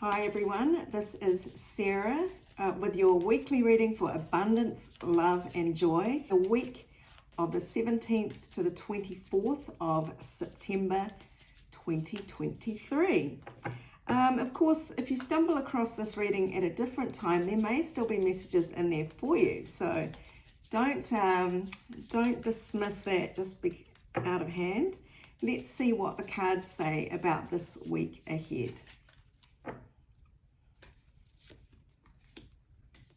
Hi everyone, this is Sarah with your weekly reading for abundance, love and joy. The week of the 17th to the 24th of September 2023. Of course, if you stumble across this reading at a different time, there may still be messages in there for you. So don't dismiss that just be out of hand. Let's see what the cards say about this week ahead.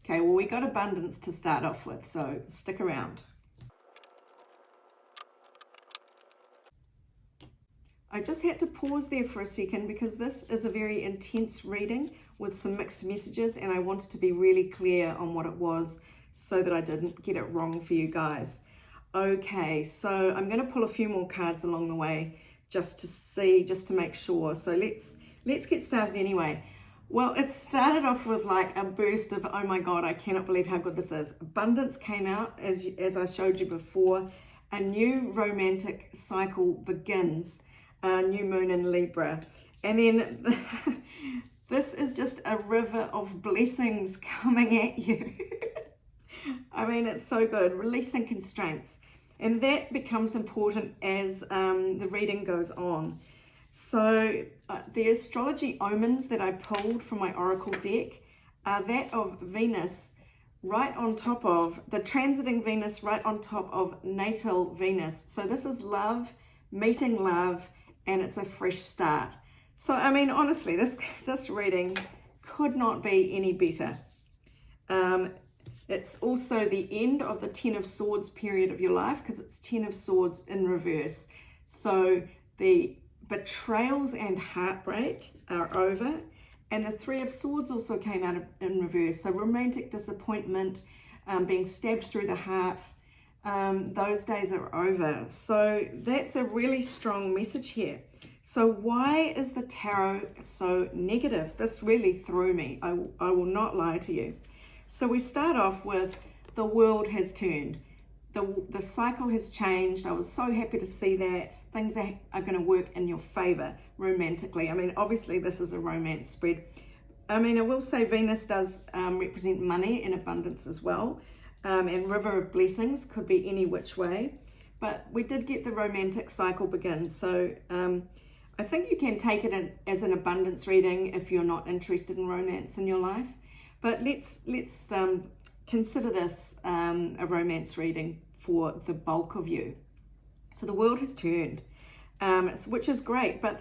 Okay, well, we got abundance to start off with, so stick around. I just had to pause there for a second because this is a very intense reading with some mixed messages, and I wanted to be really clear on what it was so that I didn't get it wrong for you guys. Okay, so I'm going to pull a few more cards along the way just to make sure. So let's get started anyway. Well, it started off with like a burst of, oh my God, I cannot believe how good this is. Abundance came out, as I showed you before. A new romantic cycle begins, new moon in Libra. And then this is just a river of blessings coming at you. I mean, it's so good, releasing constraints. And that becomes important as the reading goes on. So the astrology omens that I pulled from my oracle deck are that of Venus right on top of, the transiting Venus right on top of natal Venus. So this is love, meeting love, and it's a fresh start. So, I mean, honestly, this reading could not be any better. It's also the end of the 10 of Swords period of your life because it's 10 of Swords in reverse. So the betrayals and heartbreak are over, and the 3 of Swords also came out in reverse. So romantic disappointment, being stabbed through the heart, those days are over. So that's a really strong message here. So why is the tarot so negative? This really threw me. I will not lie to you. So we start off with the world has turned. The cycle has changed. I was so happy to see that. Things are going to work in your favor romantically. I mean, obviously this is a romance spread. I mean, I will say Venus does represent money and abundance as well. And river of blessings could be any which way. But we did get the romantic cycle begin. So I think you can take it as an abundance reading if you're not interested in romance in your life. But let's consider this a romance reading for the bulk of you. So the world has turned, which is great, but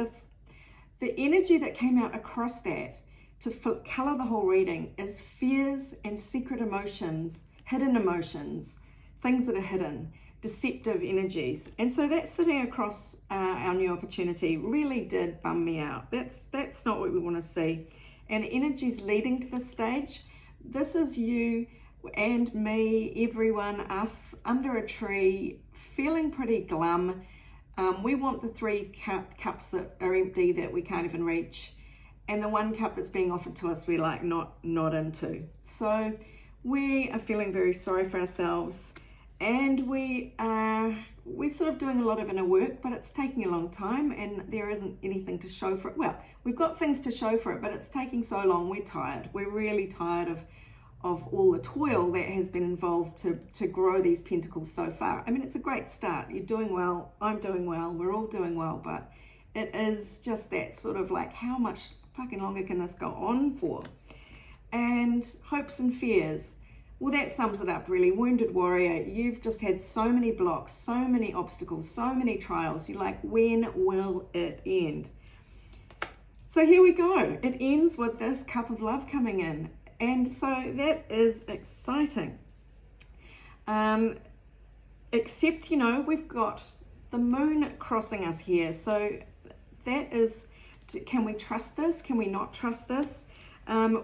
the energy that came out across that to color the whole reading is fears and secret emotions, hidden emotions, things that are hidden, deceptive energies. And so that sitting across our new opportunity really did bum me out. That's not what we want to see. And the energies leading to this stage, this is you and me, everyone, us under a tree, feeling pretty glum. We want the 3 cups that are empty that we can't even reach, and the 1 cup that's being offered to us we're like not into. So we are feeling very sorry for ourselves, and we're sort of doing a lot of inner work, but it's taking a long time and there isn't anything to show for it. Well, we've got things to show for it, but it's taking so long. We're tired. We're really tired of all the toil that has been involved to grow these pentacles so far. I mean, it's a great start. You're doing well. I'm doing well. We're all doing well, but it is just that sort of like, how much fucking longer can this go on for? And hopes and fears. Well, that sums it up really. Wounded warrior, you've just had so many blocks, so many obstacles, so many trials. You're like, when will it end? So here we go. It ends with this cup of love coming in. And so that is exciting. Except, you know, we've got the moon crossing us here. So that is, can we trust this? Can we not trust this?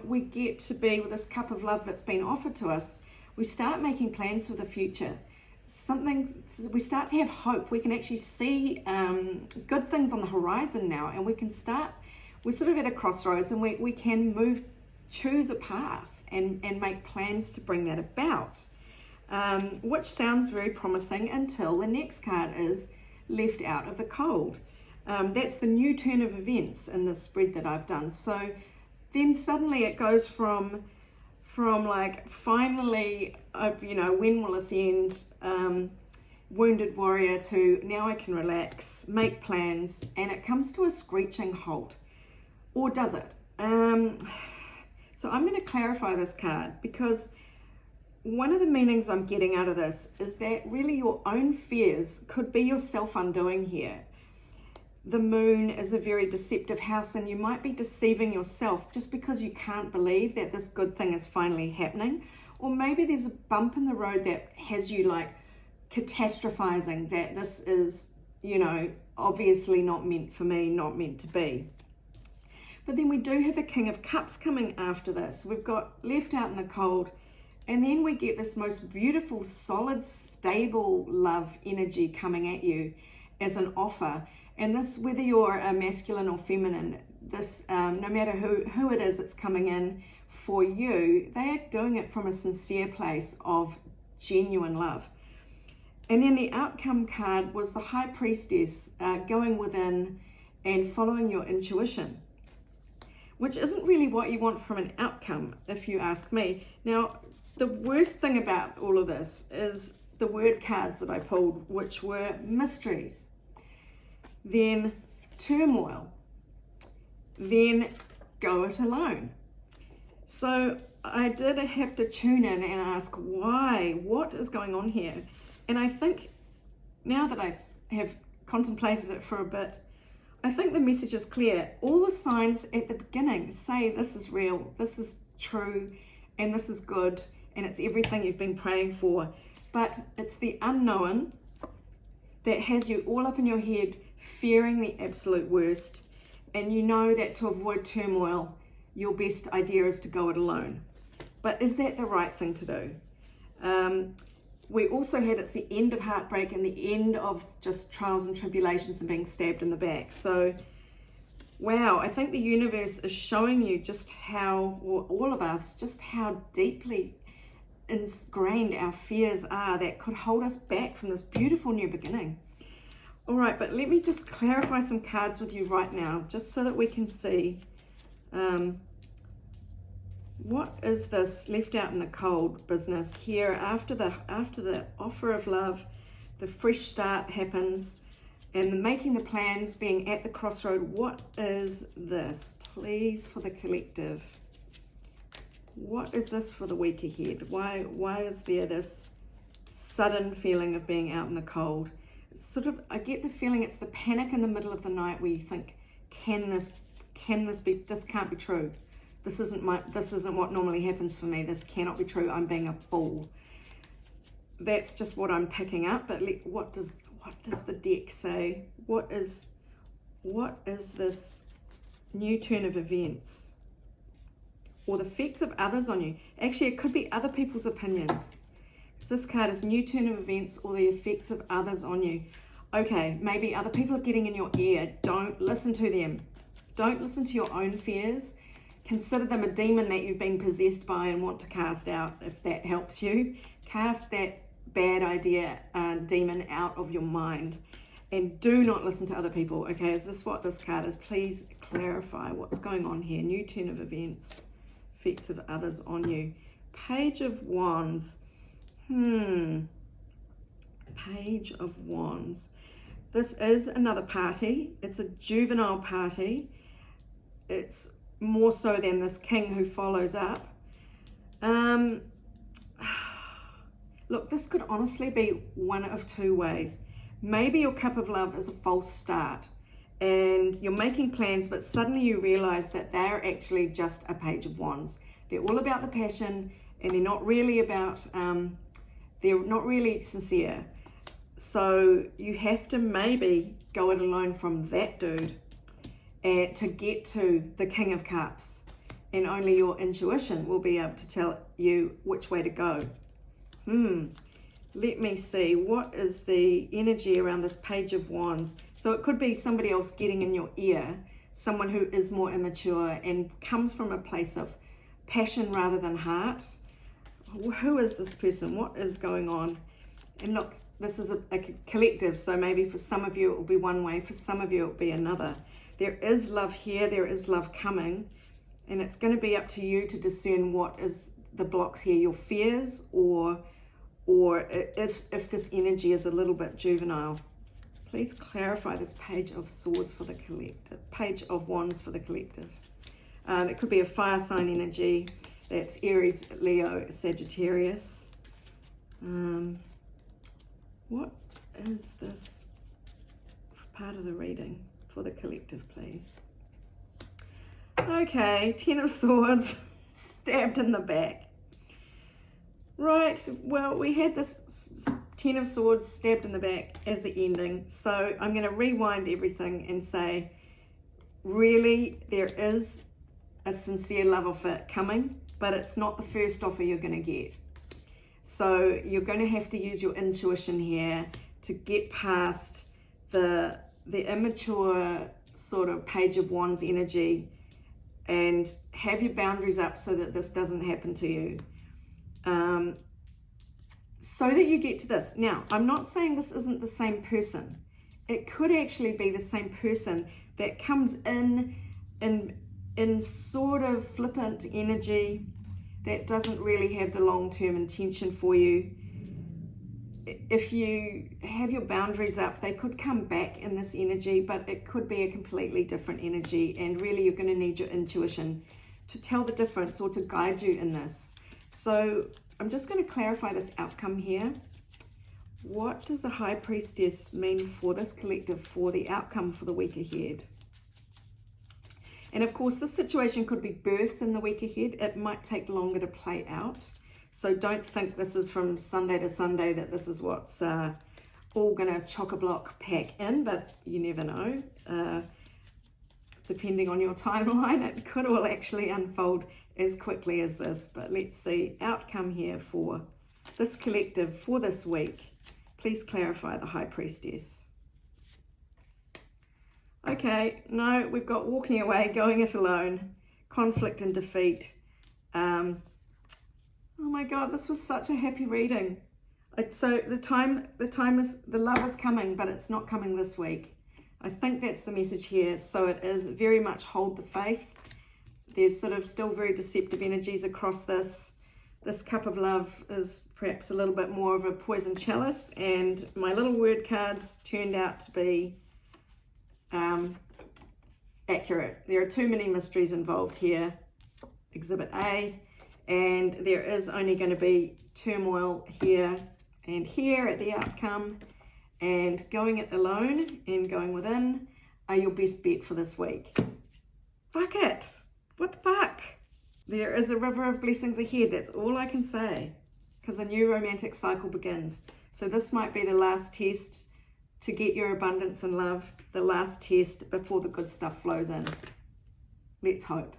We get to be with this cup of love that's been offered to us. We start making plans for the future. We start to have hope. We can actually see good things on the horizon now, and we're sort of at a crossroads, and we can choose a path and make plans to bring that about, which sounds very promising until the next card is left out of the cold. That's the new turn of events in the spread that I've done. So then suddenly it goes from like, finally, you know, when will this end, wounded warrior, to now I can relax, make plans, and it comes to a screeching halt. Or does it? So I'm going to clarify this card, because one of the meanings I'm getting out of this is that really your own fears could be your self-undoing here. The moon is a very deceptive house, and you might be deceiving yourself just because you can't believe that this good thing is finally happening. Or maybe there's a bump in the road that has you like catastrophizing that this is, you know, obviously not meant for me, not meant to be. But then we do have the King of Cups coming after this. We've got left out in the cold, and then we get this most beautiful, solid, stable love energy coming at you as an offer. And this, whether you're a masculine or feminine, this, no matter who it is that's coming in for you, they are doing it from a sincere place of genuine love. And then the outcome card was the High Priestess, going within and following your intuition, which isn't really what you want from an outcome, if you ask me. Now, the worst thing about all of this is the word cards that I pulled, which were mysteries, then turmoil, then go it alone. So I did have to tune in and ask why, what is going on here? And I think now that I have contemplated it for a bit, I think the message is clear. All the signs at the beginning say this is real, this is true, and this is good, and it's everything you've been praying for. But it's the unknown that has you all up in your head, fearing the absolute worst. And you know that to avoid turmoil, your best idea is to go it alone. But is that the right thing to do? We also had, it's the end of heartbreak and the end of just trials and tribulations and being stabbed in the back. So, wow, I think the universe is showing you just how, or all of us, just how deeply ingrained our fears are that could hold us back from this beautiful new beginning. All right, but let me just clarify some cards with you right now, just so that we can see what is this left out in the cold business here. After the offer of love, the fresh start happens, and the making the plans, being at the crossroad. What is this, please, for the collective? What is this for the week ahead? Why is there this sudden feeling of being out in the cold? Sort of, I get the feeling it's the panic in the middle of the night where you think, can this be, this can't be true. This isn't what normally happens for me. This cannot be true. I'm being a fool. That's just what I'm picking up. But what does the deck say? What is this new turn of events? Or the effects of others on you? Actually, it could be other people's opinions. This card is new turn of events or the effects of others on you. Okay, maybe other people are getting in your ear. Don't listen to them. Don't listen to your own fears. Consider them a demon that you've been possessed by and want to cast out, if that helps you. Cast that bad idea, demon, out of your mind. And do not listen to other people. Okay, is this what this card is? Please clarify what's going on here. New turn of events, effects of others on you. Page of Wands. Page of Wands. This is another party. It's a juvenile party. It's more so than this king who follows up. Look, this could honestly be one of two ways. Maybe your cup of love is a false start and you're making plans, but suddenly you realize that they're actually just a page of wands. They're all about the passion, and they're not really about, they're not really sincere. So you have to maybe go it alone from that dude to get to the King of Cups, and only your intuition will be able to tell you which way to go. Let me see, what is the energy around this page of wands? So it could be somebody else getting in your ear, someone who is more immature and comes from a place of passion rather than heart. Who is this person? What is going on? And look, this is a collective, so maybe for some of you it will be one way, for some of you it will be another. There is love here, there is love coming. And it's going to be up to you to discern what is the blocks here, your fears, or if this energy is a little bit juvenile. Please clarify this Page of Swords for the collective, Page of Wands for the collective. It could be a fire sign energy. That's Aries, Leo, Sagittarius. What is this part of the reading for the collective, please? Okay, Ten of Swords, stabbed in the back. Right, well, we had this Ten of Swords stabbed in the back as the ending. So I'm going to rewind everything and say, really, there is a sincere love affair coming, but it's not the first offer you're going to get. So you're going to have to use your intuition here to get past the immature sort of Page of Wands energy and have your boundaries up so that this doesn't happen to you. So that you get to this. Now, I'm not saying this isn't the same person. It could actually be the same person that comes in sort of flippant energy that doesn't really have the long-term intention for you. If you have your boundaries up, they could come back in this energy, but it could be a completely different energy, and really you're going to need your intuition to tell the difference or to guide you in this. So I'm just going to clarify this outcome here. What does the High Priestess mean for this collective, for the outcome for the week ahead? And of course, this situation could be birthed in the week ahead. It might take longer to play out. So don't think this is from Sunday to Sunday, that this is what's all going to chock-a-block pack in, but you never know. Depending on your timeline, it could all actually unfold as quickly as this. But let's see, outcome here for this collective for this week. Please clarify the High Priestess. Okay, no, we've got walking away, going it alone, conflict and defeat. Oh my God, this was such a happy reading. So the love is coming, but it's not coming this week. I think that's the message here. So it is very much hold the faith. There's sort of still very deceptive energies across this. This cup of love is perhaps a little bit more of a poison chalice, and my little word cards turned out to be accurate. There are too many mysteries involved here, Exhibit A, and there is only going to be turmoil here and here at the outcome, and going it alone and going within are your best bet for this week. Fuck it. What the fuck? There is a river of blessings ahead. That's all I can say, because a new romantic cycle begins. So this might be the last test to get your abundance and love, the last test before the good stuff flows in. Let's hope.